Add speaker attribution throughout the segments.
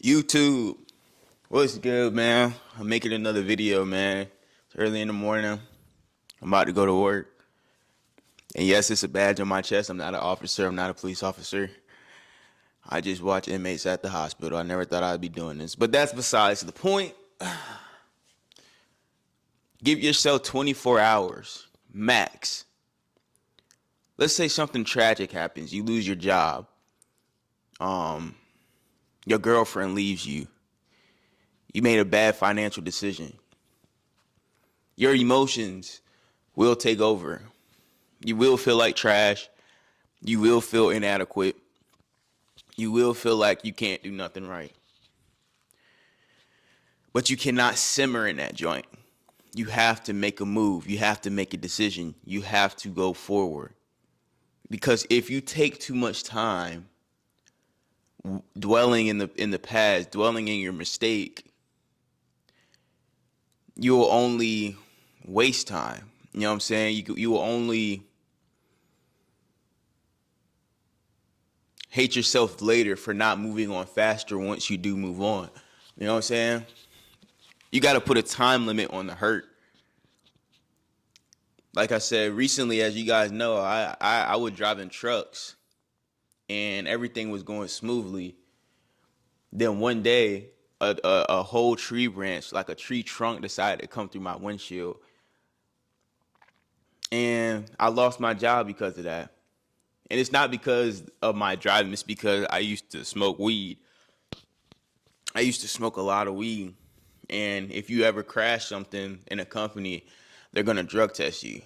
Speaker 1: YouTube, what's good, man? I'm making another video, man. It's early in the morning. I'm about to go to work. And yes, it's a badge on my chest. I'm not an officer. I'm not a police officer. I just watch inmates at the hospital. I never thought I'd be doing this. But that's besides the point. Give yourself 24 hours, max. Let's say something tragic happens. You lose your job. Your girlfriend leaves you. You made a bad financial decision. Your emotions will take over. You will feel like trash. You will feel inadequate. You will feel like you can't do nothing right. But you cannot simmer in that joint. You have to make a move. You have to make a decision. You have to go forward. Because if you take too much time dwelling in the past, dwelling in your mistake, you will only waste time. You know what I'm saying? You will only hate yourself later for not moving on faster once you do move on. You know what I'm saying? You got to put a time limit on the hurt. Like I said recently, as you guys know, I was driving trucks and everything was going smoothly. Then one day, a whole tree branch, like a tree trunk, decided to come through my windshield, and I lost my job because of that. And it's not because of my driving; it's because I used to smoke weed. I used to smoke a lot of weed, and if you ever crash something in a company, they're gonna drug test you.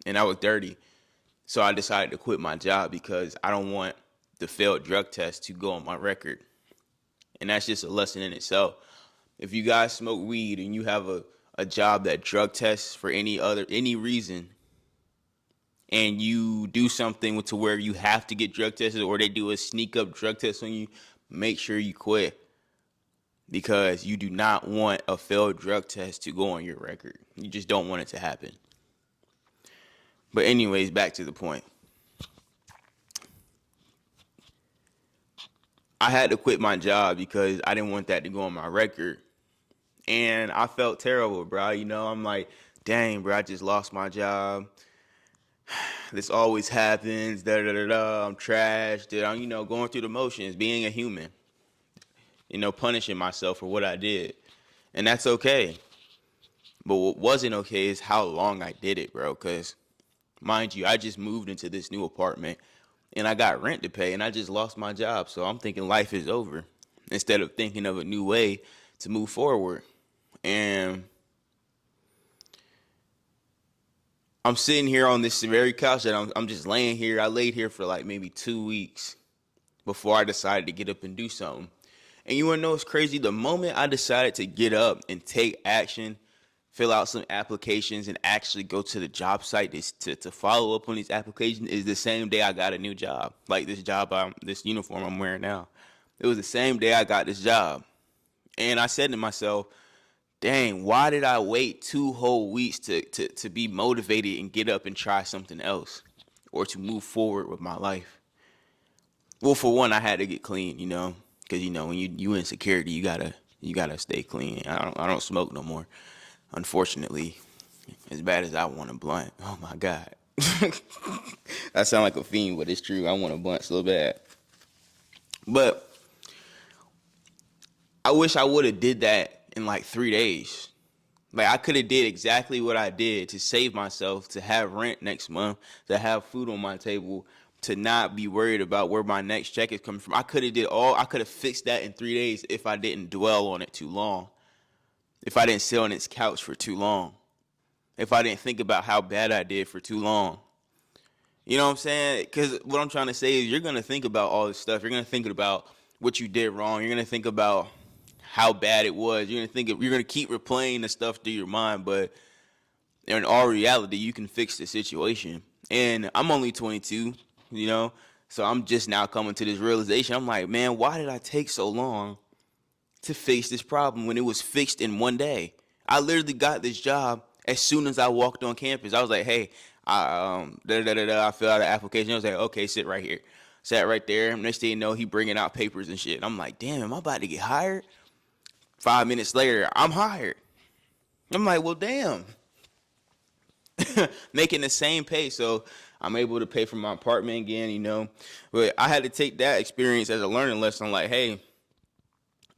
Speaker 1: And I was dirty. So I decided to quit my job because I don't want the failed drug test to go on my record. And that's just a lesson in itself. If you guys smoke weed and you have a job that drug tests for any reason, and you do something to where you have to get drug tested or they do a sneak up drug test on you, make sure you quit. Because you do not want a failed drug test to go on your record. You just don't want it to happen. But anyways, back to the point. I had to quit my job because I didn't want that to go on my record. And I felt terrible, bro. You know, I'm like, dang, bro, I just lost my job. This always happens. Da da da da. I'm trashed. I'm, going through the motions, being a human. Punishing myself for what I did. And that's okay. But what wasn't okay is how long I did it, bro. Because, mind you, I just moved into this new apartment and I got rent to pay and I just lost my job. So I'm thinking life is over instead of thinking of a new way to move forward. And I'm sitting here on this very couch that I'm just laying here. I laid here for like maybe 2 weeks before I decided to get up and do something. And you want to know what's crazy? The moment I decided to get up and take action, fill out some applications, and actually go to the job site to follow up on these applications is the same day I got a new job. Like this uniform I'm wearing now. It was the same day I got this job. And I said to myself, dang, why did I wait 2 whole weeks to be motivated and get up and try something else or to move forward with my life? Well, for one, I had to get clean, because when you in security, you gotta stay clean. I don't smoke no more, unfortunately. As bad as I want a blunt, oh my god, I sound like a fiend, but it's true. I want a blunt so bad, but I wish I would have did that in like 3 days. Like I could have did exactly what I did to save myself, to have rent next month, to have food on my table, to not be worried about where my next check is coming from. I could have fixed that in 3 days if I didn't dwell on it too long. If I didn't sit on its couch for too long. If I didn't think about how bad I did for too long. You know what I'm saying? Because what I'm trying to say is you're going to think about all this stuff. You're going to think about what you did wrong. You're going to think about how bad it was. You're going to keep replaying the stuff through your mind, but in all reality, you can fix the situation. And I'm only 22, so I'm just now coming to this realization. I'm like, man, why did I take so long to fix this problem when it was fixed in one day? I literally got this job as soon as I walked on campus. I was like, hey, I filled out an application. I was like, okay, sit right here. Sat right there. Next thing you know, he bringing out papers and shit. I'm like, damn, am I about to get hired? 5 minutes later, I'm hired. I'm like, well, damn. Making the same pay, so I'm able to pay for my apartment again, But I had to take that experience as a learning lesson. Like, hey,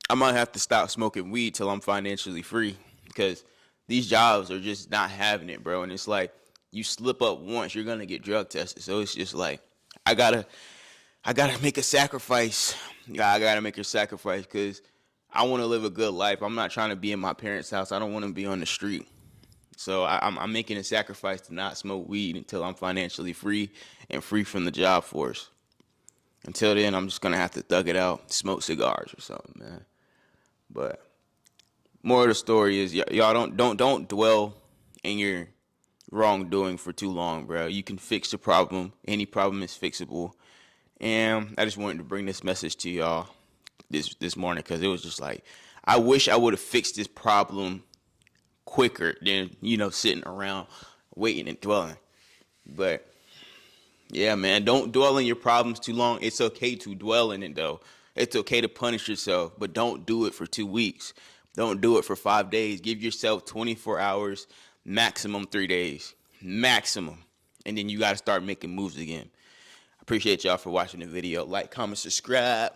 Speaker 1: I might have to stop smoking weed till I'm financially free because these jobs are just not having it, bro. And it's like you slip up once, you're gonna get drug tested. So it's just like I gotta, I gotta make a sacrifice. Yeah, I gotta make a sacrifice because I want to live a good life. I'm not trying to be in my parents' house. I don't want to be on the street. So I'm making a sacrifice to not smoke weed until I'm financially free and free from the job force. Until then, I'm just gonna have to thug it out, smoke cigars or something, man. But more of the story is y'all don't dwell in your wrongdoing for too long, bro. You can fix the problem. Any problem is fixable. And I just wanted to bring this message to y'all this morning because it was just like I wish I would have fixed this problem quicker than sitting around waiting and dwelling. But yeah, man, don't dwell in your problems too long. It's okay to dwell in it though. It's okay to punish yourself, but don't do it for 2 weeks. Don't do it for 5 days. Give yourself 24 hours, maximum 3 days, maximum. And then you got to start making moves again. I appreciate y'all for watching the video. Like, comment, subscribe.